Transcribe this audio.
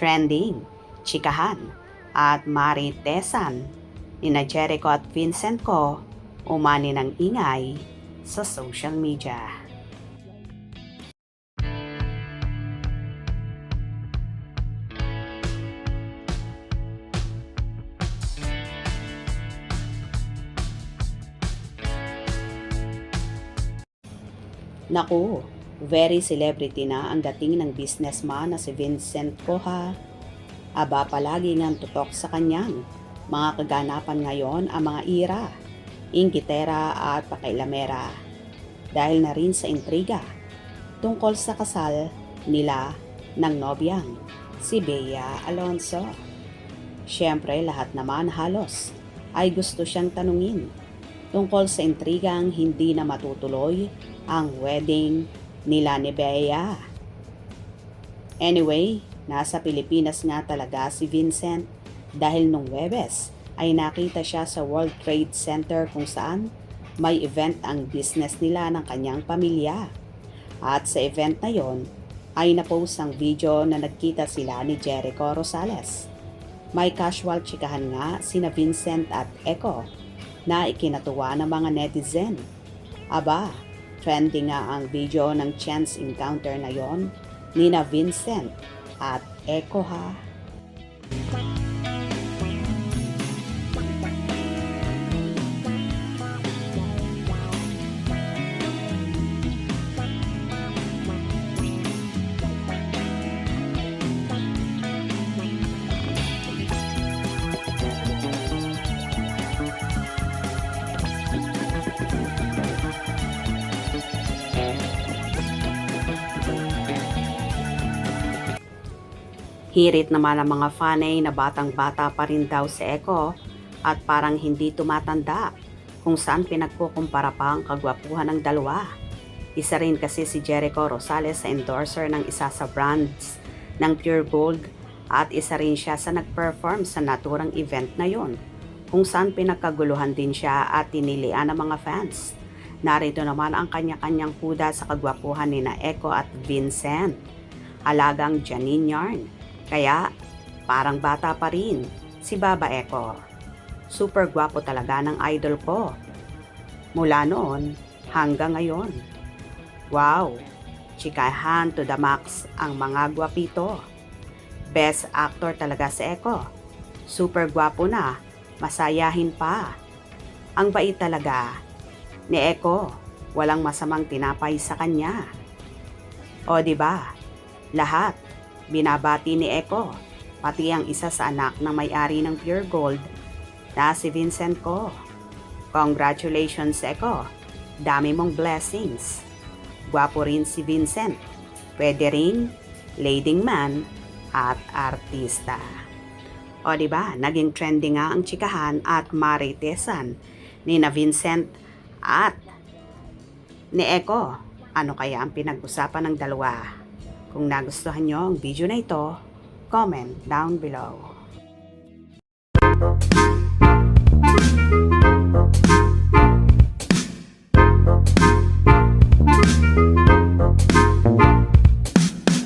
trending, chikahan, at maritesan nina Jericho at Vincent ko umani ng ingay sa social media. Naku, very celebrity na ang dating ng businessman na si Vincent ko ha. Aba palagi ngang tutok sa kanyang mga kaganapan ngayon ang mga ira, inggitera at pakailamera. Dahil na rin sa intriga tungkol sa kasal nila ng nobyang si Bea Alonzo. Siyempre lahat naman halos ay gusto siyang tanungin tungkol sa intrigang hindi na matutuloy ang wedding nila ni Bea. Anyway, nasa Pilipinas nga talaga si Vincent dahil nung Huwebes ay nakita siya sa World Trade Center kung saan may event ang business nila ng kanyang pamilya. At sa event na yon ay napost ang video na nagkita sila ni Jericho Rosales. May casual chikahan nga sina Vincent at Echo na ikinatuwa ng mga netizen. Aba, trending nga ang video ng chance encounter na yon nina Vincent at Echo ha. Hirit naman ang mga fanay na batang-bata pa rin daw si Echo at parang hindi tumatanda kung saan pinagkukumpara pa ang kagwapuhan ng dalawa. Isa rin kasi si Jericho Rosales sa endorser ng isa sa brands ng Pure Gold at isa rin siya sa nag-perform sa naturang event na yon kung saan pinagkaguluhan din siya at tinilian ng mga fans. Narito naman ang kanya-kanyang kuda sa kagwapuhan ni na Echo at Vincent. Alagang Janine Yarn. Kaya, parang bata pa rin si Baba Echo. Super gwapo talaga ng idol ko. Mula noon hanggang ngayon. Wow! Chikahan to the max ang mga gwapito. Best actor talaga si Echo. Super gwapo na, masayahin pa. Ang bait talaga ni Echo. Walang masamang tinapay sa kanya. O diba? Lahat binabati ni Echo, pati ang isa sa anak ng may-ari ng Pure Gold na si Vincent ko. Congratulations Echo, dami mong blessings. Gwapo rin si Vincent, pwede rin leading man at artista. O diba, naging trending nga ang chikahan at maritesan ni na Vincent at ni Echo. Ano kaya ang pinag-usapan ng dalawa? Kung nagustuhan nyo ang video na ito, comment down below.